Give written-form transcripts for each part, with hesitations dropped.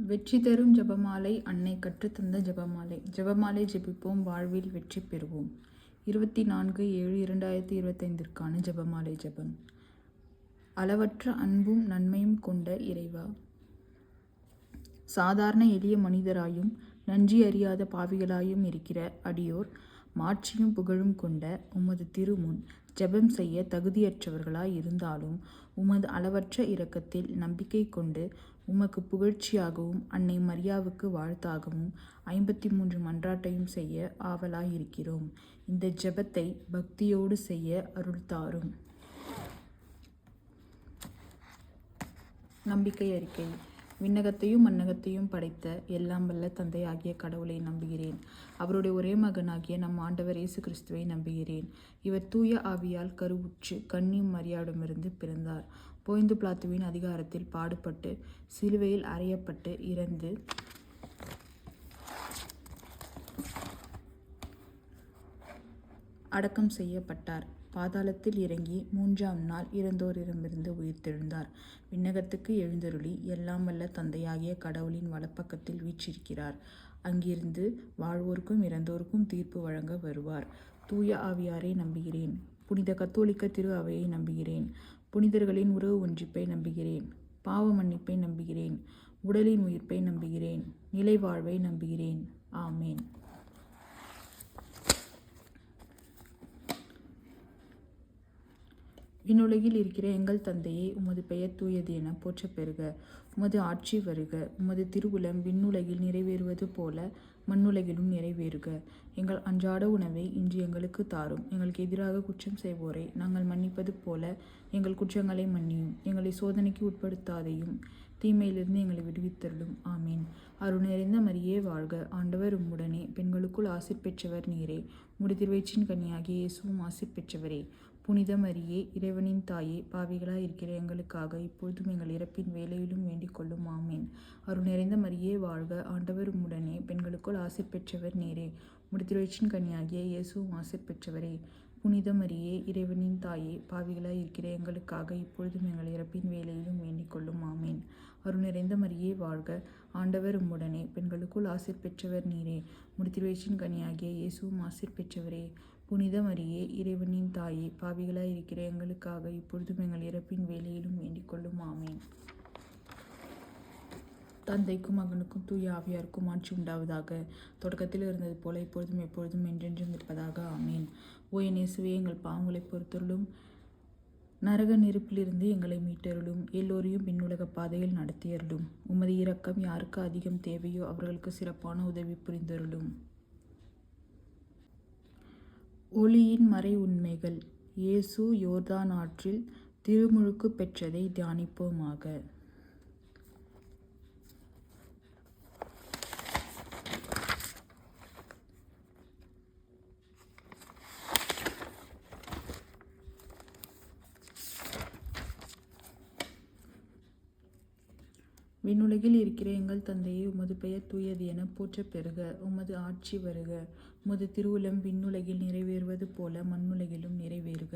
வெற்றி தரும் ஜெபமாலை. அன்னை கற்றுத்தந்த ஜெபமாலை. ஜெபமாலை ஜெபிப்போம், வாழ்வில் வெற்றி பெறுவோம். 24/7/2025ற்கான ஜெபமாலை ஜெபம். அளவற்ற அன்பும் நன்மையும் கொண்ட இறைவா, சாதாரண எளிய மனிதராயும் நன்றி அறியாத பாவிகளாயும் இருக்கிற அடியோர் மாட்சியும் புகழும் கொண்ட உமது திருமுன் ஜெபம் செய்ய தகுதியற்றவர்களாய் இருந்தாலும் உமது அளவற்ற இரக்கத்தில் நம்பிக்கை கொண்டு உமக்கு புகழ்ச்சியாகவும் அன்னை மரியாவுக்கு வாழ்த்தாகவும் 53 மன்றாட்டையும் செய்ய ஆவலாயிருக்கிறோம். இந்த ஜெபத்தை பக்தியோடு செய்ய அருள் தாரும். நம்பிக்கை அறிக்கை. விண்ணகத்தையும் மண்ணகத்தையும் படைத்த எல்லாம் வல்ல தந்தையாகிய கடவுளை நம்புகிறேன். அவருடைய ஒரே மகனாகிய நம் ஆண்டவர் இயேசு கிறிஸ்துவை நம்புகிறேன். இவர் தூய ஆவியால் கருவுற்று கன்னி மரியாவிடமிருந்து பிறந்தார். போய்ந்து பிலாத்துவின் அதிகாரத்தில் பாடுபட்டு சிலுவையில் அறையப்பட்டு இறந்து அடக்கம் செய்யப்பட்டார். பாதாளத்தில் இறங்கி 3ஆம் நாள் இறந்தோரிடமிருந்து உயிர்த்தெழுந்தார். விண்ணகத்துக்கு எழுந்தருளி எல்லாம் வல்ல தந்தையாகிய கடவுளின் வலப்பக்கத்தில் வீற்றிருக்கிறார். அங்கிருந்து வாழ்வோருக்கும் இறந்தோருக்கும் தீர்ப்பு வழங்க வருவார். தூய ஆவியாரை நம்புகிறேன். புனித கத்தோலிக்க திரு அவையை நம்புகிறேன். புனிதர்களின் உறவு ஒன்றிப்பை நம்புகிறேன். பாவ மன்னிப்பை நம்புகிறேன். உடலின் உயிர்ப்பை நம்புகிறேன். நிலை வாழ்வை நம்புகிறேன். ஆமேன். விண்ணுலகில் இருக்கிற எங்கள் தந்தையே, உமது பெயர் தூயது என போற்றப் பெறுக. உமது ஆட்சி வருக. உமது திருவுளம் விண்ணுலகில் நிறைவேறுவது போல மண்ணுலகிலும் நிறைவேறுக. எங்கள் அன்றாட உணவை இன்று எங்களுக்கு தாரும். எங்களுக்கு எதிராக குற்றம் செய்வோரை நாங்கள் மன்னிப்பது போல எங்கள் குற்றங்களை மன்னியும். எங்களை சோதனைக்கு உட்படுத்தாதையும் தீமையிலிருந்து எங்களை விடுவித்தருளும். ஆமீன். அருள் நிறைந்த மரியே வாழ்க. ஆண்டவர் உம்முடனே, பெண்களுக்குள் ஆசீர் பெற்றவர் நீரே. உம்முடைய திருவயிற்றின் கனியாகிய இயேசுவும் ஆசீர் பெற்றவரே. புனித மரியே, இறைவனின் தாயே, பாவிகளாய் இருக்கிற எங்களுக்காக இப்பொழுதும் எங்கள் இறப்பின் வேளையிலும் வேண்டிக் கொள்ளும். ஆமீன். அருள் நிறைந்த மரியே வாழ்க. ஆண்டவர் உம்முடனே, பெண்களுக்குள் ஆசீர் பெற்றவர் நீரே. உம்முடைய திருவயிற்றின் கனியாகிய இயேசுவும் ஆசீர் பெற்றவரே. புனித மரியே, இறைவனின் தாயே, பாவிகளாய் இருக்கிற எங்களுக்காக இப்பொழுதும் எங்கள் இறப்பின் வேளையிலும் வேண்டிக் கொள்ளும். ஆமீன். அருள் நிறைந்த மரியே வாழ்க. ஆண்டவர் உம்முடனே, பெண்களுக்குள் ஆசீர் பெற்றவர் நீரே. உம்முடைய திருவயிற்றின் கனியாகிய இயேசுவும் ஆசீர் பெற்றவரே. புனித மரியே, இறைவனின் தாயே, பாவிகளாய் இருக்கிற எங்களுக்காக இப்பொழுதும் எங்கள் இறப்பின் வேளையிலும் வேண்டிக் கொள்ளும். ஆமீன். தந்தைக்கும் மகனுக்கும் தூய ஆவியாருக்கும் ஆட்சி உண்டாவதாக. தொடக்கத்தில் இருந்தது போல இப்பொழுதும் எப்பொழுதும் என்றென்றும் இருப்பதாக. ஆமீன். ஓ என் இயேசுவே, எங்கள் பாவங்களை பொறுத்தருளும். நரக நெருப்பிலிருந்து எங்களை மீட்டருளும். எல்லோரையும் விண்ணுலக பாதையில் நடத்தியருளும். உமது இரக்கம் யாருக்கு அதிகம் தேவையோ அவர்களுக்கு சிறப்பான உதவி புரிந்தருளும். ஒளியின் மறை உண்மைகள். இயேசு யோர்தான் ஆற்றில் திருமுழுக்கு பெற்றதை தியானிப்போமாக. விண்ணுலகில் இருக்கிற எங்கள் தந்தையே, உமது பெயர் தூயது என போற்றப் பெறுக. உமது ஆட்சி வருக. உமது திருவுளம் விண்ணுலகில் நிறைவேறுவது போல மண்ணுலகிலும் நிறைவேறுக.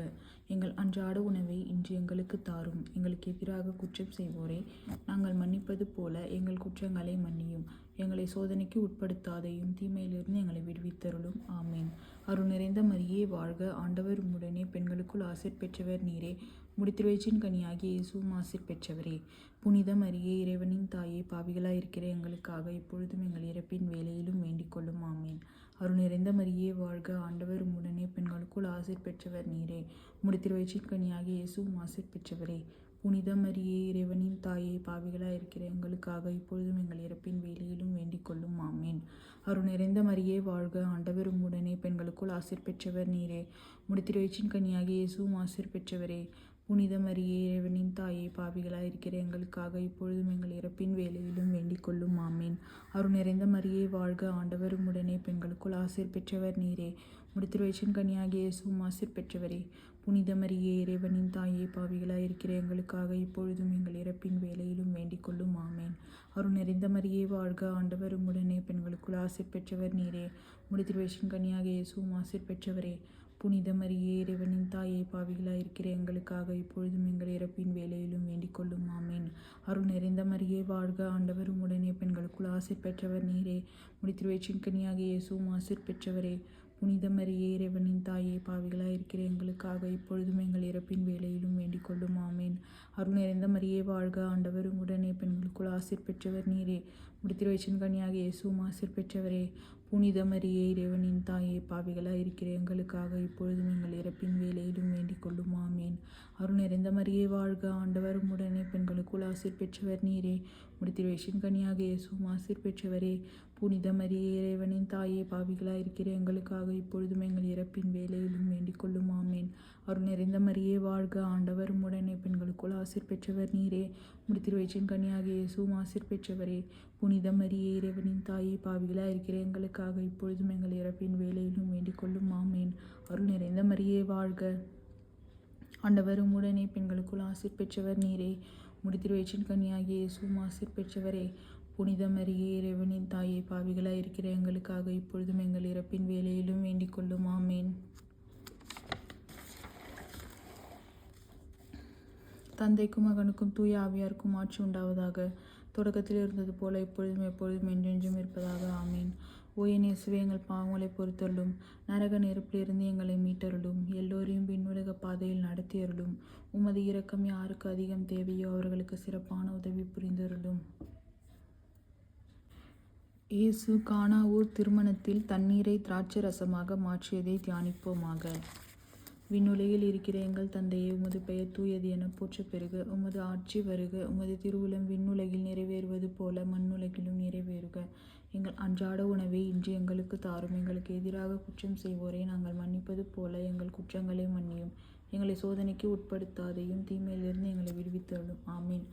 எங்கள் அன்றாட உணவை இன்று எங்களுக்கு தாரும். எங்களுக்கு எதிராக குற்றம் செய்வோரை நாங்கள் மன்னிப்பது போல எங்கள் குற்றங்களை மன்னியும். எங்களை சோதனைக்கு உட்படுத்தாதையும் தீமையிலிருந்து எங்களை விடுவித்தருளும். ஆமீன். அருள் நிறைந்த மரியே வாழ்க. ஆண்டவர் உம்முடனே, பெண்களுக்குள் ஆசீர் பெற்றவர் நீரே. உம்முடைய திருவயிற்றின் கனியாகிய இயேசுவும் ஆசீர் பெற்றவரே. புனித மரியே, இறைவனின் தாயே, பாவிகளாய் இருக்கிற எங்களுக்காக இப்பொழுதும் எங்கள் இறப்பின் வேளையிலும் வேண்டிக் கொள்ளும். ஆமீன். அருள் நிறைந்த மரியே வாழ்க. ஆண்டவர் உம்முடனே, பெண்களுக்குள் ஆசீர் பெற்றவர் நீரே. உம்முடைய திருவயிற்றின் கனியாகிய இயேசுவும் ஆசீர் பெற்றவரே. புனித மரியே, இறைவனின் தாயே, பாவிகளாய் இருக்கிற எங்களுக்காக இப்பொழுதும் எங்கள் இறப்பின் வேளையிலும் வேண்டிக் கொள்ளும். ஆமீன். அருள் நிறைந்த மரியே வாழ்க. ஆண்டவர் உம்முடனே, பெண்களுக்குள் ஆசீர் பெற்றவர் நீரே. உம்முடைய திருவயிற்றின் கனியாகிய இயேசுவும் ஆசீர் பெற்றவரே. புனித மரியே, இறைவனின் தாயே, பாவிகளாய் இருக்கிற எங்களுக்காக இப்பொழுதும் எங்கள் இறப்பின் வேளையிலும் வேண்டிக் கொள்ளும். ஆமீன். அருள் நிறைந்த மரியே வாழ்க. ஆண்டவர் உம்முடனே, பெண்களுக்குள் ஆசீர் பெற்றவர் நீரே. உம்முடைய திருவயிற்றின் கனியாகிய இயேசுவும் ஆசீர் பெற்றவரே. புனித மரியே, இறைவனின் தாயே, பாவிகளாய் இருக்கிற எங்களுக்காக இப்பொழுதும் எங்கள் இறப்பின் வேளையிலும் வேண்டிக் கொள்ளும். ஆமீன். அருள் நிறைந்த மரியே வாழ்க. ஆண்டவர் உம்முடனே, பெண்களுக்குள் ஆசீர் பெற்றவர் நீரே. உம்முடைய திருவயிற்றின் கனியாகிய இயேசுவும் ஆசீர் பெற்றவரே. புனித மரியே இறைவனின் தாயே பாவிகளாயிருக்கிற எங்களுக்காக இப்பொழுதும் எங்கள் இறப்பின் வேலையிலும் வேண்டிக் கொள்ளும் ஆமேன். அருள் நிறைந்த மரியே வாழ்க, ஆண்டவர் உம்முடனே, பெண்களுக்குள் ஆசீர் பெற்றவர் நீரே. முடித்திருவயிற்றின் கனியாகிய இயேசுவும் ஆசீர் பெற்றவரே. புனித மரியே இறைவனின் தாயே பாவிகளாயிருக்கிற எங்களுக்காக இப்பொழுதும் எங்கள் இறப்பின் வேலையிலும் வேண்டிக் கொள்ளும் ஆமேன். அருள் நிறைந்த மரியே வாழ்க, ஆண்டவர் உம்முடனே, பெண்களுக்குள் ஆசீர் பெற்றவர் நீரே. முடித்திருவயிற்றின் கனியாகிய இயேசுவும் ஆசீர் பெற்றவரே. புனித மரியே இறைவனின் தாயே பாவிகளாயிருக்கிற எங்களுக்காக இப்பொழுதும் எங்கள் இறப்பின் வேலையிலும் வேண்டிக் கொள்ளும் ஆமேன். அருள் நிறைந்த மரியே வாழ்க, ஆண்டவர் உம்முடனே, பெண்களுக்குள் ஆசீர் பெற்றவர் நீரே. முடித்திருவயிற்றின் கனியாகிய இயேசுவும் ஆசீர் பெற்றவரே. புனித மரியே இறைவனின் தாயே பாவிகளாயிருக்கிற எங்களுக்காக இப்பொழுதும் எங்கள் இறப்பின் வேலையிலும் வேண்டிக் கொள்ளும் ஆமேன். அருள் நிறைந்த மரியே வாழ்க, ஆண்டவர் உம்முடனே, பெண்களுக்குள் ஆசீர் பெற்றவர் நீரே. முடித்திருவயிற்றின் கனியாகிய இயேசுவும் ஆசீர் பெற்றவரே. புனித மரியே இறைவனின் தாயே பாவிகளாயிருக்கிற எங்களுக்காக இப்பொழுதும் எங்கள் இறப்பின் வேலையிலும் வேண்டிக் கொள்ளும் ஆமேன். அருள் நிறைந்த மரியே வாழ்க, ஆண்டவர் உம்முடனே, பெண்களுக்குள் ஆசீர் பெற்றவர் நீரே. முடித்திருவயிற்றின் கனியாகிய இயேசுவும் ஆசீர் பெற்றவரே. புனித மரியே இறைவனின் தாயே பாவிகளாயிருக்கிற எங்களுக்காக இப்பொழுதும் எங்கள் இறப்பின் வேலையிலும் வேண்டிக் கொள்ளும் ஆமேன். தந்தைக்கும் மகனுக்கும் தூய ஆவியாருக்கும் ஆட்சி உண்டாவதாக. தொடக்கத்தில் இருந்தது போல இப்பொழுதும் எப்பொழுதும் என்றென்றும் இருப்பதாக ஆமீன். ஓ என் இயேசுவே, எங்கள் பாவங்களை பொறுத்தருளும். நரக நெருப்பிலிருந்து எங்களை மீட்டருளும். எல்லோரையும் விண்ணுலக பாதையில் நடத்தியருளும். உமது இரக்கம் யாருக்கு அதிகம் தேவையோ அவர்களுக்கு சிறப்பான உதவி புரிந்தருளும். இயேசு கானா ஊர் திருமணத்தில் தண்ணீரை திராட்சை ரசமாக மாற்றியதை தியானிப்போமாக. விண்ணுலகில் இருக்கிற எங்கள் தந்தையே, உமது பெயர் தூயது என போற்றப் பெறுக. உமது ஆட்சி வருக. உமது திருவுளம் விண்ணுலகில் நிறைவேறுவது போல மண்ணுலகிலும் நிறைவேறுக. எங்கள் அன்றாட உணவை இன்று எங்களுக்கு தாரும். எங்களுக்கு எதிராக குற்றம் செய்வோரை நாங்கள் மன்னிப்பது போல எங்கள் குற்றங்களை மன்னியும். எங்களை சோதனைக்கு உட்படுத்தாதையும் தீமையிலிருந்து எங்களை விடுவித்தருளும். ஆமீன்.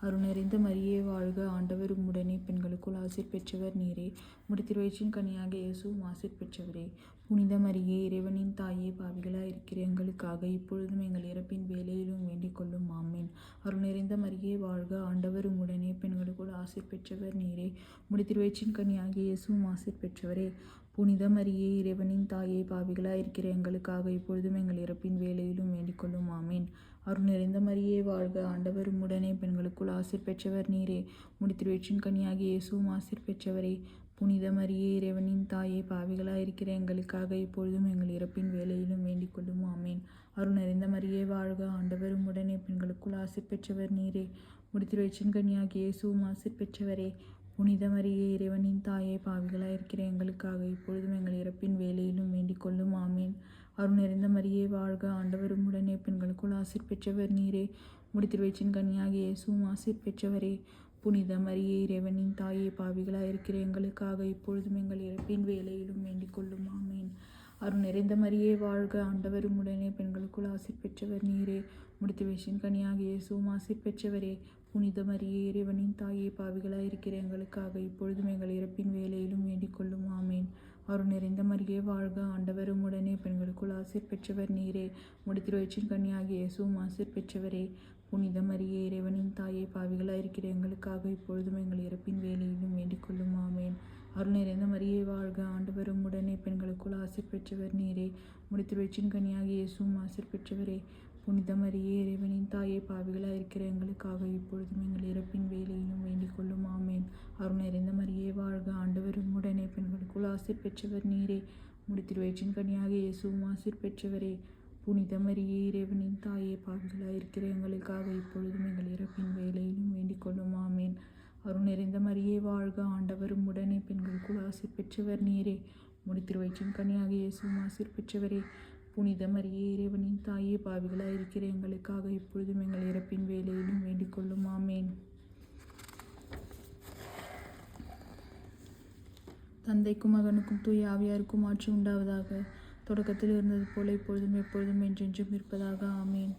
அருள் நிறைந்த மரியே வாழ்க, ஆண்டவர் உம்முடனே, பெண்களுக்குள் ஆசீர் பெற்றவர் நீரே. முடித்திருவயிற்றின் கனியாகிய இயேசுவும் ஆசீர் பெற்றவரே. புனித மரியே இறைவனின் தாயே பாவிகளாயிருக்கிற எங்களுக்காக இப்பொழுதும் எங்கள் இறப்பின் வேலையிலும் வேண்டிக் கொள்ளும் ஆமீன். அருள் நிறைந்த மரியே வாழ்க, ஆண்டவர் உம்முடனே, பெண்களுக்குள் ஆசீர் பெற்றவர் நீரே. முடித்திருவயிற்றின் கனியாகிய இயேசுவும் ஆசீர் பெற்றவரே. புனித மரியே இறைவனின் தாயே பாவிகளாயிருக்கிற எங்களுக்காக இப்பொழுதும் எங்கள் இறப்பின் வேலையிலும் வேண்டிக் கொள்ளும் ஆமீன். அருள் நிறைந்த மரியே வாழ்க, ஆண்டவர் உம்முடனே, பெண்களுக்குள் ஆசீர் பெற்றவர் நீரே. முடித்திருவயிற்றின் கனியாகிய இயேசுவும் ஆசீர் பெற்றவரே. புனித மரியே இறைவனின் தாயே பாவிகளாயிருக்கிற எங்களுக்காக இப்பொழுதும் எங்கள் இறப்பின் வேலையிலும் வேண்டிக் கொள்ளும் ஆமீன். அருள் நிறைந்த மரியே வாழ்க, ஆண்டவர் உம்முடனே, பெண்களுக்குள் ஆசீர் பெற்றவர் நீரே. முடித்திருவயிற்றின் கனியாகிய இயேசுவும் ஆசீர் பெற்றவரே. புனித மரியே இறைவனின் தாயே பாவிகளாயிருக்கிற எங்களுக்காக இப்பொழுதும் எங்கள் இறப்பின் வேலையிலும் வேண்டிக் கொள்ளும் ஆமீன். அருள் நிறைந்த மரியே வாழ்க, ஆண்டவர் உம்முடனே, பெண்களுக்குள் ஆசீர் பெற்றவர் நீரே. முடித்திருவயிற்றின் கனியாகிய இயேசுவும் ஆசீர் பெற்றவரே. புனித மரியே இறைவனின் தாயே பாவிகளாயிருக்கிற எங்களுக்காக இப்பொழுதும் எங்கள் இறப்பின் வேலையிலும் வேண்டிக் கொள்ளும் ஆமீன். அருள் நிறைந்த மரியே வாழ்க, ஆண்டவர் உம்முடனே, பெண்களுக்குள் ஆசீர் பெற்றவர் நீரே. முடித்திருவயிற்றின் கனியாகிய இயேசுவும் ஆசீர் பெற்றவரே. புனித மரியே இறைவனின் தாயே பாவிகளாயிருக்கிற எங்களுக்காக இப்பொழுதும் எங்கள் இறப்பின் வேலையிலும் வேண்டிக் கொள்ளும் ஆமீன். அருள் நிறைந்த மரியே வாழ்க, ஆண்டவர் உம்முடனே, பெண்களுக்குள் ஆசீர் பெற்றவர் நீரே. முடித்திருவயிற்றின் கனியாகிய இயேசுவும் ஆசீர் பெற்றவரே. புனித மரியே இறைவனின் தாயே பாவிகளாயிருக்கிற எங்களுக்காக இப்பொழுதும் எங்கள் இறப்பின் வேலையிலும் வேண்டிக் கொள்ளும் ஆமேன். அருள் நிறைந்த மரியே வாழ்க, ஆண்டவர் உம்முடனே, பெண்களுக்குள் ஆசீர் பெற்றவர் நீரே. முடித்திருவயிற்றின் கனியாகிய இயேசுவும் ஆசீர் பெற்றவரே. புனித மரியே இறைவனின் தாயே பாவிகளாயிருக்கிற எங்களுக்காக இப்பொழுதும் எங்கள் இறப்பின் வேலையிலும் வேண்டிக் கொள்ளும் ஆமேன். அருள் நிறைந்த மரியே வாழ்க, ஆண்டவர் உம்முடனே, பெண்களுக்குள் ஆசீர் பெற்றவர் நீரே. முடித்திருவயிற்றின் கனியாகிய இயேசுவும் ஆசீர் பெற்றவரே. புனித மரியே இறைவனின் தாயே பாவிகளாயிருக்கிற எங்களுக்காக இப்பொழுதும் எங்கள் இறப்பின் வேலையிலும் வேண்டிக் கொள்ளும் ஆமேன். அருள் நிறைந்த மரியே வாழ்க, ஆண்டவர் உம்முடனே, பெண்களுக்குள் ஆசீர் பெற்றவர் நீரே. முடித்திருவயிற்றின் கனியாகிய இயேசுவும் ஆசீர் பெற்றவரே. புனித மரியே இறைவனின் தாயே பாவிகளாயிருக்கிற எங்களுக்காக இப்பொழுதும் எங்கள் இறப்பின் வேலையிலும் வேண்டிக் கொள்ளும் ஆமேன். தந்தைக்கும் மகனுக்கும் தூய ஆவியாருக்கும் ஆட்சி உண்டாவதாக. தொடக்கத்தில் இருந்தது போல இப்பொழுதும் எப்பொழுதும் என்றென்றும் இருப்பதாக ஆமீன்.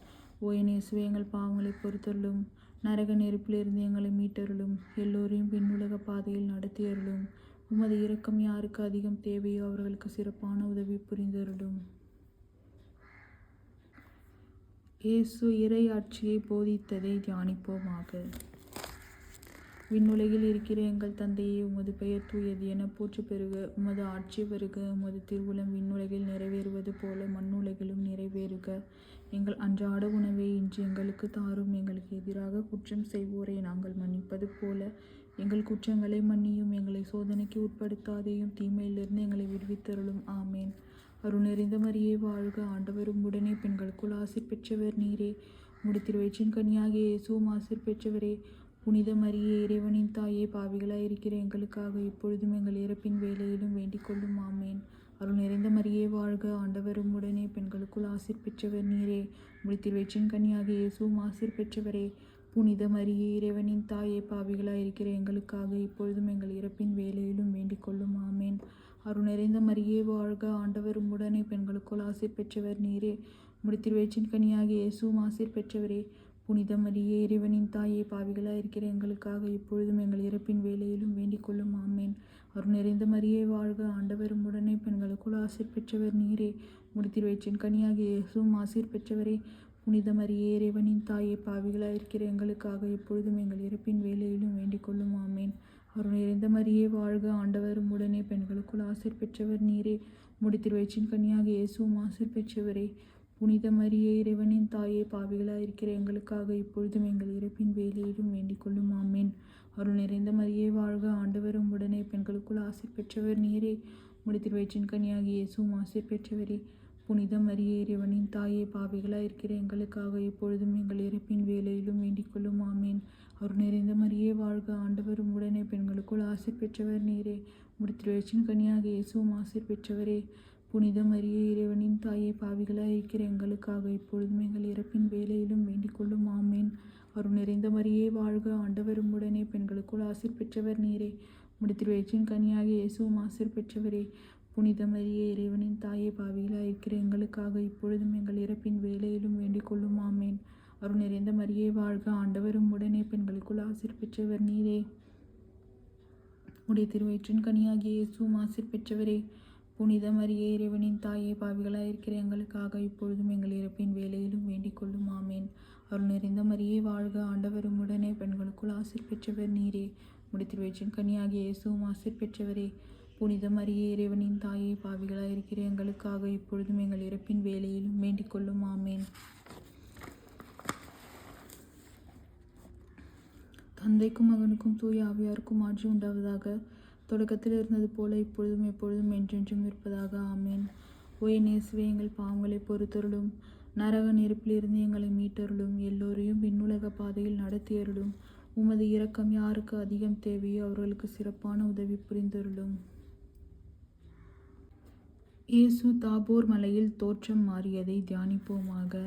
ஓ என் இயேசுவே, எங்கள் பாவங்களை பொறுத்தருளும். நரக நெருப்பிலிருந்து எங்களை மீட்டருளும். எல்லோரையும் விண்ணுலக பாதையில் நடத்தியருளும். உமது இரக்கம் யாருக்கு அதிகம் தேவையோ அவர்களுக்கு சிறப்பான உதவி புரிந்தருளும். இயேசு இறை ஆட்சியை போதித்ததை தியானிப்போமாக. விண்ணுலகில் இருக்கிற எங்கள் தந்தையே, உமது பெயர் தூயது என போற்றப் பெறுக. உமது ஆட்சி வருக. உமது திருவுளம் விண்ணுலகில் நிறைவேறுவது போல மண்ணுலகிலும் நிறைவேறுக. எங்கள் அன்றாட உணவை இன்று எங்களுக்கு தாரும். எங்களுக்கு எதிராக குற்றம் செய்வோரை நாங்கள் மன்னிப்பது போல எங்கள் குற்றங்களை மன்னியும். எங்களை சோதனைக்கு உட்படுத்தாதேயும், தீமையிலிருந்து எங்களை விடுவித்தருளும். ஆமேன். அருள் நிறைந்த மரியே வாழ்க. ஆண்டவர் உம்முடனே, பெண்களுக்குள் ஆசீர் பெற்றவர் நீரே. உம்முடைய திருவயிற்றின் கனியாகிய இயேசுவும் ஆசீர் பெற்றவரே. புனித மரியே, இறைவனின் தாயே, பாவிகளாயிருக்கிற எங்களுக்காக இப்பொழுதும் எங்கள் இறப்பின் வேளையிலும் வேண்டிக் கொள்ளும். ஆமேன். அருள் நிறைந்த மரியே வாழ்க. ஆண்டவர் உம்முடனே, பெண்களுக்குள் ஆசீர் பெற்றவர் நீரே. உம்முடைய திருவயிற்றின் கனியாகிய இயேசுவும் ஆசீர் பெற்றவரே. புனித மரியே, இறைவனின் தாயே, பாவிகளாயிருக்கிற எங்களுக்காக இப்பொழுதும் எங்கள் இறப்பின் வேளையிலும் வேண்டிக் கொள்ளும். ஆமேன். அருள் நிறைந்த மரியே வாழ்க. ஆண்டவர் உம்முடனே, பெண்களுக்குள் ஆசீர் பெற்றவர் நீரே. உம்முடைய திருவயிற்றின் கனியாகிய இயேசுவும் ஆசீர் பெற்றவரே. புனித மரியே, இறைவனின் தாயே, பாவிகளாயிருக்கிற எங்களுக்காக இப்பொழுதும் எங்கள் இறப்பின் வேளையிலும் வேண்டிக் கொள்ளும். ஆமேன். அருள் நிறைந்த மரியே வாழ்க. ஆண்டவர் உம்முடனே, பெண்களுக்குள் ஆசீர் பெற்றவர் நீரே. உம்முடைய திருவயிற்றின் கனியாகிய இயேசுவும் ஆசீர் பெற்றவரே. புனித மரியே, இறைவனின் தாயே, பாவிகளாயிருக்கிற எங்களுக்காக இப்பொழுதும் எங்கள் இறப்பின் வேளையிலும் வேண்டிக் கொள்ளும். ஆமேன். அருள் நிறைந்த மரியே வாழ்க. ஆண்டவர் உம்முடனே, பெண்களுக்குள் ஆசீர் பெற்றவர் நீரே. உம்முடைய திருவயிற்றின் கனியாகிய இயேசுவும் ஆசீர் பெற்றவரே. புனித மரியே, இறைவனின் தாயே, பாவிகளாயிருக்கிற எங்களுக்காக இப்பொழுதும் எங்கள் இறப்பின் வேளையிலும் வேண்டிக் கொள்ளும். ஆமேன். அருள் நிறைந்த மரியே வாழ்க. ஆண்டவர் உம்முடனே, பெண்களுக்குள் ஆசீர் பெற்றவர் நீரே. உம்முடைய திருவயிற்றின் கனியாகிய இயேசுவும் ஆசீர் பெற்றவரே. புனித மரியே, இறைவனின் தாயே, பாவிகளாயிருக்கிற எங்களுக்காக இப்பொழுதும் எங்கள் இறப்பின் வேளையிலும் வேண்டிக் கொள்ளும். ஆமேன். அருள் நிறைந்த மரியே வாழ்க. ஆண்டவர் உம்முடனே, பெண்களுக்குள் ஆசீர் பெற்றவர் நீரே. உம்முடைய திருவயிற்றின் கனியாகிய இயேசுவும் ஆசீர் பெற்றவரே. புனித மரியே, இறைவனின் தாயே, பாவிகளாயிருக்கிற எங்களுக்காக இப்பொழுதும் எங்கள் இறப்பின் வேளையிலும் வேண்டிக் கொள்ளும். ஆமேன். அருள் நிறைந்த மரியே வாழ்க. ஆண்டவர் உம்முடனே, பெண்களுக்குள் ஆசீர் பெற்றவர் நீரே. உம்முடைய திருவயிற்றின் கனியாகிய இயேசுவும் ஆசீர் பெற்றவரே. புனித மரியே, இறைவனின் தாயே, பாவிகளாயிருக்கிற எங்களுக்காக இப்பொழுதும் எங்கள் இறப்பின் வேளையிலும் வேண்டிக் கொள்ளும். ஆமேன். அருள் நிறைந்த மரியே வாழ்க. ஆண்டவர் உம்முடனே, பெண்களுக்குள் ஆசீர் பெற்றவர் நீரே. உம்முடைய திருவயிற்றின் கனியாகிய இயேசுவும் ஆசீர் பெற்றவரே. புனித மரியே, இறைவனின் தாயே, பாவிகளாயிருக்கிற எங்களுக்காக இப்பொழுதும் எங்கள் இறப்பின் வேளையிலும் வேண்டிக் கொள்ளும். ஆமேன். அருள் நிறைந்த மரியே வாழ்க. ஆண்டவர் உம்முடனே, பெண்களுக்குள் ஆசீர் பெற்றவர் நீரே. உம்முடைய திருவயிற்றின் கனியாகிய இயேசுவும் ஆசீர் பெற்றவரே. புனித மரியே, இறைவனின் தாயே, பாவிகளாயிருக்கிற எங்களுக்காக இப்பொழுதும் எங்கள் இறப்பின் வேளையிலும் வேண்டிக் கொள்ளும். ஆமேன். தந்தைக்கும் மகனுக்கும் தூய ஆவியாருக்கும் ஆட்சி உண்டாவதாக. தொடக்கத்தில் இருந்தது போல இப்பொழுதும் எப்பொழுதும் என்றென்றும் இருப்பதாக. ஆமேன். ஓய் நேசுவே, எங்கள் பாவங்களை பொறுத்தருளும். நரக நெருப்பிலிருந்து எங்களை மீட்டருளும். எல்லோரையும் விண்ணுலக பாதையில் நடத்தியருளும். உமது இரக்கம் யாருக்கு அதிகம் தேவையோ அவர்களுக்கு சிறப்பான உதவி புரிந்தருளும். இயேசு தாபோர் மலையில் தோற்றம் மாறியதை தியானிப்போமாக.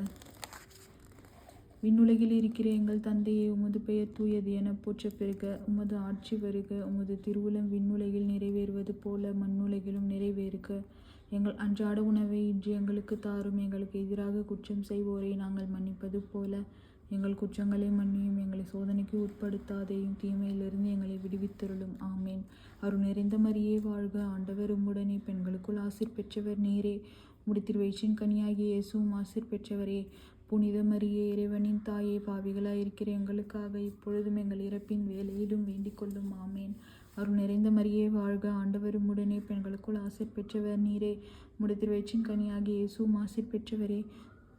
விண்ணுலகில் இருக்கிற எங்கள் தந்தையே, உமது பெயர் தூயது என போற்றப் பெறுக. உமது ஆட்சி வருக. உமது திருவுளம் விண்ணுலகில் நிறைவேறுவது போல மண்ணுலகிலும் நிறைவேறுக. எங்கள் அன்றாட உணவை இன்று எங்களுக்கு தாரும். எங்களுக்கு எதிராக குற்றம் செய்வோரை நாங்கள் மன்னிப்பது போல எங்கள் குற்றங்களை மன்னியும். எங்களை சோதனைக்கு உட்படுத்தாதேயும், தீமையிலிருந்து எங்களை விடுவித்தருளும். ஆமேன். அருள் நிறைந்த மரியே வாழ்க. ஆண்டவர் உம்முடனே, பெண்களுக்குள் ஆசீர் பெற்றவர் நீரே. உம்முடைய திருவயிற்றின் கனியாகிய இயேசுவும் ஆசீர் பெற்றவரே. புனித மரியே, இறைவனின் தாயே, பாவிகளாயிருக்கிற எங்களுக்காக இப்பொழுதும் எங்கள் இறப்பின் வேளையிலும் வேண்டிக் கொள்ளும். ஆமேன். அருள் நிறைந்த மரியே வாழ்க. ஆண்டவர் உம்முடனே, பெண்களுக்குள் ஆசீர் பெற்றவர் நீரே. உம்முடைய திருவயிற்றின் கனியாகிய இயேசுவும் ஆசீர் பெற்றவரே.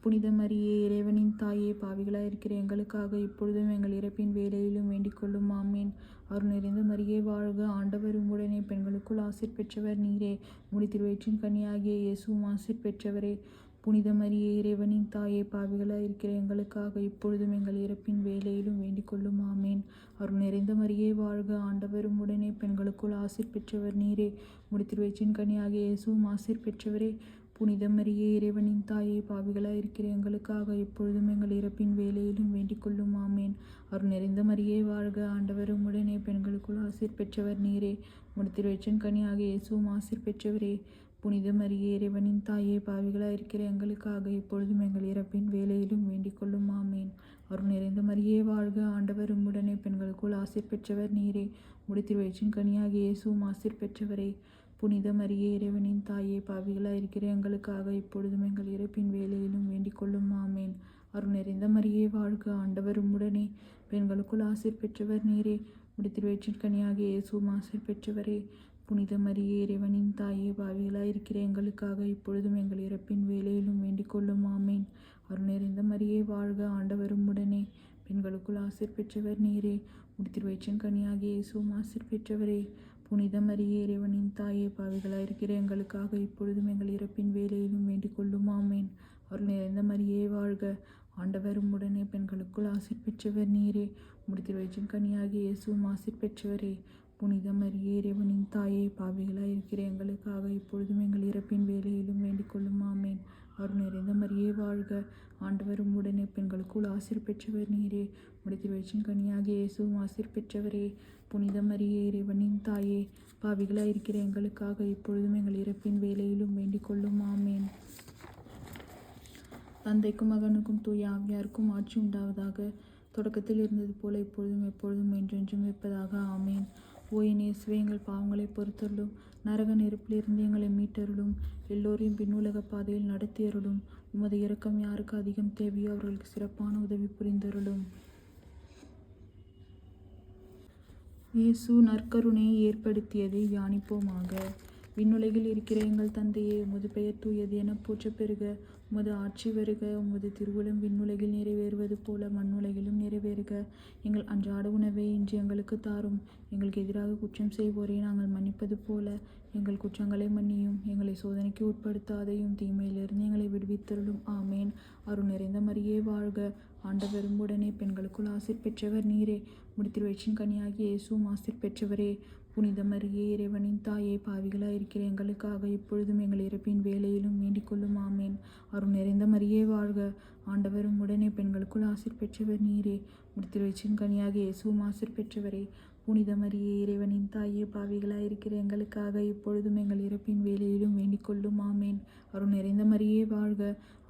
புனித மரியே, இறைவனின் தாயே, பாவிகளாயிருக்கிற எங்களுக்காக இப்பொழுதும் எங்கள் இறப்பின் வேளையிலும் வேண்டிக் கொள்ளும். ஆமேன். அருள் நிறைந்த மரியே வாழ்க. ஆண்டவர் உம்முடனே, பெண்களுக்குள் ஆசீர் பெற்றவர் நீரே. உம்முடைய திருவயிற்றின் கனியாகிய இயேசுவும் ஆசீர் பெற்றவரே. புனித மரியே, இறைவனின் தாயே, பாவிகளாயிருக்கிற எங்களுக்காக இப்பொழுதும் எங்கள் இறப்பின் வேளையிலும் வேண்டிக் கொள்ளும். ஆமேன். அருள் நிறைந்த மரியே வாழ்க. ஆண்டவர் உம்முடனே, பெண்களுக்குள் ஆசீர் பெற்றவர் நீரே. உம்முடைய திருவயிற்றின் கனியாகிய இயேசுவும் ஆசீர் பெற்றவரே. புனித மரியே, இறைவனின் தாயே, பாவிகளாயிருக்கிற எங்களுக்காக இப்பொழுதும் எங்கள் இறப்பின் வேளையிலும் வேண்டிக் கொள்ளும். ஆமேன். அருள் நிறைந்த மரியே வாழ்க. ஆண்டவர் உம்முடனே, பெண்களுக்குள் ஆசீர் பெற்றவர் நீரே. உம்முடைய திருவயிற்றின் கனியாகிய இயேசுவும் ஆசீர் பெற்றவரே. புனித மரியே, இறைவனின் தாயே, பாவிகளாயிருக்கிற எங்களுக்காக இப்பொழுதும் எங்கள் இறப்பின் வேளையிலும் வேண்டிக் கொள்ளும். ஆமேன். அருள் நிறைந்த மரியே வாழ்க. ஆண்டவர் உம்முடனே, பெண்களுக்குள் ஆசீர் பெற்றவர் நீரே. உம்முடைய திருவயிற்றின் கனியாகிய இயேசுவும் ஆசீர் பெற்றவரே. புனித மரியே, இறைவனின் தாயே, பாவிகளாயிருக்கிற எங்களுக்காக இப்பொழுதும் எங்கள் இறப்பின் வேளையிலும் வேண்டிக் கொள்ளும். ஆமேன். அருள் நிறைந்த மரியே வாழ்க. ஆண்டவர் உம்முடனே, பெண்களுக்குள் ஆசீர் பெற்றவர் நீரே. உடைய திருவயிற்றின் கனியாகிய இயேசுவும் ஆசீர் பெற்றவரே. புனித மரியே, இறைவனின் தாயே, பாவிகளாயிருக்கிற எங்களுக்காக இப்பொழுதும் எங்கள் இறப்பின் வேளையிலும் வேண்டிக் கொள்ளும். ஆமேன். அருள் நிறைந்த மரியே வாழ்க, ஆண்டவர் உம்முடனே. பெண்களுக்குள் ஆசீர் பெற்றவர் நீரே. உடைய திருவயிற்றின் கனியாகிய இயேசுவும் ஆசீர் பெற்றவரே. புனித மரியே, இறைவனின் தாயே, பாவிகளாயிருக்கிற எங்களுக்காக இப்பொழுதும் எங்கள் இறப்பின் வேளையிலும் வேண்டிக் கொள்ளும். ஆமேன். அருள் நிறைந்த மரியே வாழ்க, ஆண்டவர் உம்முடனே. பெண்களுக்குள் ஆசீர் பெற்றவர் நீரே. உடைய திருவயிற்றின் கனியாகிய இயேசுவும் ஆசீர் பெற்றவரே. புனித மரியே, இறைவனின் தாயே, பாவிகளாயிருக்கிற எங்களுக்காக இப்பொழுதும் எங்கள் இறப்பின் வேளையிலும் வேண்டிக் கொள்ளும். ஆமேன். அருள் நிறைந்த மரியே வாழ்க, ஆண்டவர் உம்முடனே. பெண்களுக்குள் ஆசீர் பெற்றவர் நீரே. உடைய திருவயிற்றின் கனியாகிய இயேசுவும் ஆசீர் பெற்றவரே. புனித மரியே, இறைவனின் தாயே, பாவிகளாயிருக்கிற எங்களுக்காக இப்பொழுதும் எங்கள் இறப்பின் வேளையிலும் வேண்டிக் கொள்ளும். ஆமேன். தந்தைக்கும் மகனுக்கும் தூய ஆவியாருக்கும் ஆட்சி உண்டாவதாக. தொடக்கத்தில் இருந்தது போல இப்பொழுதும் எப்பொழுதும் என்றென்றும் இருப்பதாக. ஆமேன். ஓ என் இயேசுவே, எங்கள் பாவங்களை பொறுத்தருளும். நரக நெருப்பிலிருந்து எங்களை மீட்டருளும். எல்லோரையும் பின்னுலக பாதையில் நடத்தியருளும். உமது இரக்கம் யாருக்கு அதிகம் தேவையோ அவர்களுக்கு சிறப்பான உதவி புரிந்தருளும். இயேசு நற்கருணையை ஏற்படுத்தியதை தியானிப்போமாக. விண்ணுலகில் இருக்கிற எங்கள் தந்தையே, உமது பெயர் தூயது என போற்றப் பெறுக. உமது ஆட்சி வருக. உமது திருவுளம் விண்ணுலகில் நிறைவேறுவது போல மண்ணுலகிலும் நிறைவேறுக. எங்கள் அன்றாட உணவை இன்று எங்களுக்கு தாரும். எங்களுக்கு எதிராக குற்றம் செய்வோரை நாங்கள் மன்னிப்பது போல எங்கள் குற்றங்களை மன்னியும். எங்களை சோதனைக்கு உட்படுத்தாதையும், தீமையிலிருந்து எங்களை விடுவித்தருளும். ஆமேன். அருள் நிறைந்த மரியே வாழ்க, ஆண்டவர் உம்முடனே. பெண்களுக்குள் ஆசீர் பெற்றவர் நீரே. உடைய திருவயிற்றின் கனியாகிய இயேசுவும் ஆசீர் பெற்றவரே. புனித மரியே, இறைவனின் தாயே, பாவிகளாயிருக்கிற எங்களுக்காக இப்பொழுதும் எங்கள் இறப்பின் வேளையிலும் வேண்டிக் கொள்ளும். ஆமேன். அருள் நிறைந்த மரியே வாழ்க, ஆண்டவர் உம்முடனே. பெண்களுக்குள் ஆசீர் பெற்றவர் நீரே. உடைய திருவயிற்றின் கனியாகிய இயேசுவும் ஆசீர் பெற்றவரே. புனித மரியே, இறைவனின் தாயே, பாவிகளாயிருக்கிற எங்களுக்காக இப்பொழுதும் எங்கள் இறப்பின் வேளையிலும் வேண்டிக் கொள்ளும். ஆமேன். அருள் நிறைந்த மரியே வாழ்க,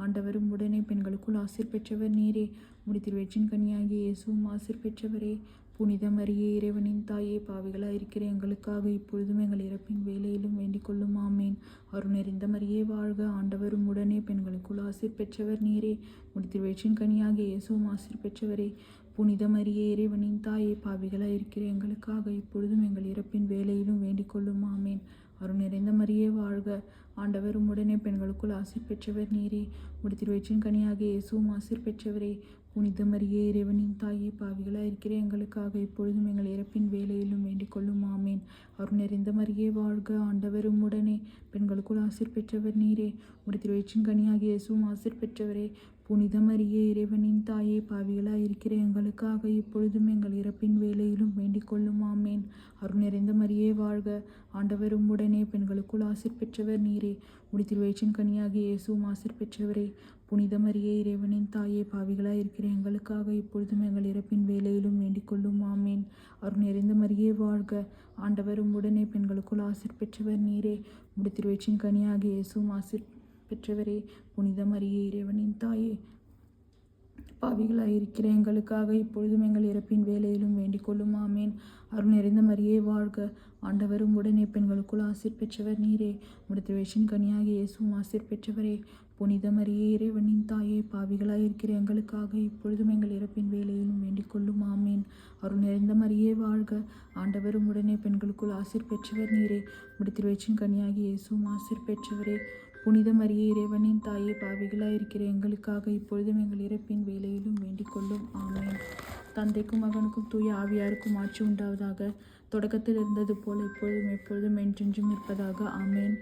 ஆண்டவர் உம்முடனே. பெண்களுக்குள் ஆசீர் பெற்றவர் நீரே. உடைய திருவயிற்றின் கனியாகிய இயேசுவும் ஆசீர் பெற்றவரே. புனித மரியே, இறைவனின் தாயே, பாவிகளாயிருக்கிற எங்களுக்காக இப்பொழுதும் எங்கள் இறப்பின் வேளையிலும் வேண்டிக் கொள்ளும். ஆமேன். அருள் நிறைந்த மரியே வாழ்க, ஆண்டவர் உம்முடனே. பெண்களுக்குள் ஆசீர் பெற்றவர் நீரே. உடைய திருவயிற்றின் கனியாகிய இயேசுவும் ஆசீர் பெற்றவரே. புனித மரியே, இறைவனின் தாயே, பாவிகளாயிருக்கிற எங்களுக்காக இப்பொழுதும் எங்கள் இறப்பின் வேளையிலும் வேண்டிக் கொள்ளும். ஆமேன். அருள் நிறைந்த மரியே வாழ்க, ஆண்டவர் உம்முடனே. பெண்களுக்குள் ஆசீர் பெற்றவர் நீரே. உடைய திருவயிற்றின் கனியாகிய இயேசுவும் ஆசீர் பெற்றவரே. புனித மரியே, இறைவனின் தாயே, பாவிகளாயிருக்கிற எங்களுக்காக இப்பொழுதும் எங்கள் இறப்பின் வேளையிலும் வேண்டிக் கொள்ளும். ஆமேன். அருள் நிறைந்த மரியே வாழ்க, ஆண்டவர் உம்முடனே. பெண்களுக்குள் ஆசீர் பெற்றவர் நீரே. உடைய திருவயிற்றின் கனியாகிய இயேசுவும் ஆசீர் பெற்றவரே. புனித மரியே, இறைவனின் தாயே, பாவிகளாயிருக்கிற எங்களுக்காக இப்பொழுதும் எங்கள் இறப்பின் வேளையிலும் வேண்டிக் கொள்ளும். ஆமேன். அருள் நிறைந்த மரியே வாழ்க, ஆண்டவர் உம்முடனே. பெண்களுக்குள் ஆசீர் பெற்றவர் நீரே. உடைய திருவயிற்றின் கனியாகிய இயேசுவும் ஆசீர் பெற்றவரே. புனித மரியே, இறைவனின் தாயே, பாவிகளாயிருக்கிற எங்களுக்காக இப்பொழுதும் எங்கள் இறப்பின் வேளையிலும் வேண்டிக் கொள்ளும். ஆமேன். அருள் நிறைந்த மரியே வாழ்க, ஆண்டவர் உம்முடனே. பெண்களுக்குள் ஆசீர் பெற்றவர் நீரே. உடைய திருவயிற்றின் கனியாகிய இயேசுவும் ஆசீர் பெற்றவரே. புனித மரியே, இறைவனின் தாயே, பாவிகளாயிருக்கிற எங்களுக்காக இப்பொழுதும் எங்கள் இறப்பின் வேளையிலும் வேண்டிக் கொள்ளும். ஆமேன். அருள் நிறைந்த மரியே வாழ்க, ஆண்டவர் உம்முடனே. பெண்களுக்குள் ஆசீர் பெற்றவர் நீரே. உடைய திருவயிற்றின் கனியாகிய இயேசுவும் ஆசீர் பெற்றவரே. புனித மரியே, இறைவனின் தாயே, பாவிகளாயிருக்கிற எங்களுக்காக இப்பொழுதும் எங்கள் இறப்பின் வேளையிலும் வேண்டிக் கொள்ளும். ஆமேன். அருள் நிறைந்த மரியே வாழ்க, ஆண்டவர் உம்முடனே. பெண்களுக்குள் ஆசீர் பெற்றவர் நீரே. உடைய திருவயிற்றின் கனியாகிய இயேசுவும் ஆசீர் பெற்றவரே. புனித மரியே, இறைவனின் தாயே, பாவிகளாயிருக்கிற எங்களுக்காக இப்பொழுதும் எங்கள் இறப்பின் வேளையிலும் வேண்டிக் கொள்ளும். ஆமேன். தந்தைக்கும் மகனுக்கும் தூய ஆவியாருக்கும் ஆட்சி உண்டாவதாக. தொடக்கத்தில் இருந்தது போல இப்பொழுதும் எப்பொழுதும் என்றென்றும் இருப்பதாக. ஆமேன்.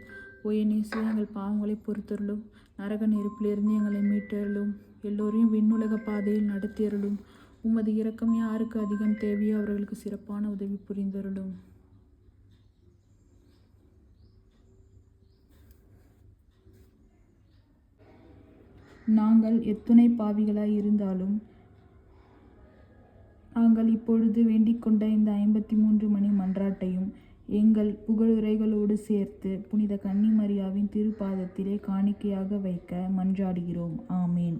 ஓ என் இயேசுவே, எங்கள் பாவங்களை பொறுத்தருளும். நரக நெருப்பிலிருந்து எங்களை மீட்டருளும். எல்லோரையும் விண்ணுலக பாதையில் நடத்தியருளும். உமது இரக்கம் யாருக்கு அதிகம் தேவையோ அவர்களுக்கு சிறப்பான உதவி புரிந்தருளும். நாங்கள் எத்துணை பாவிகளாய் இருந்தாலும் நாங்கள் இப்பொழுது வேண்டிக் கொண்ட இந்த 53 மணி மன்றாட்டையும் எங்கள் புகழுரைகளோடு சேர்த்து புனித கன்னி மரியாவின் திருப்பாதத்திலே காணிக்கையாக வைக்க மன்றாடுகிறோம். ஆமேன்.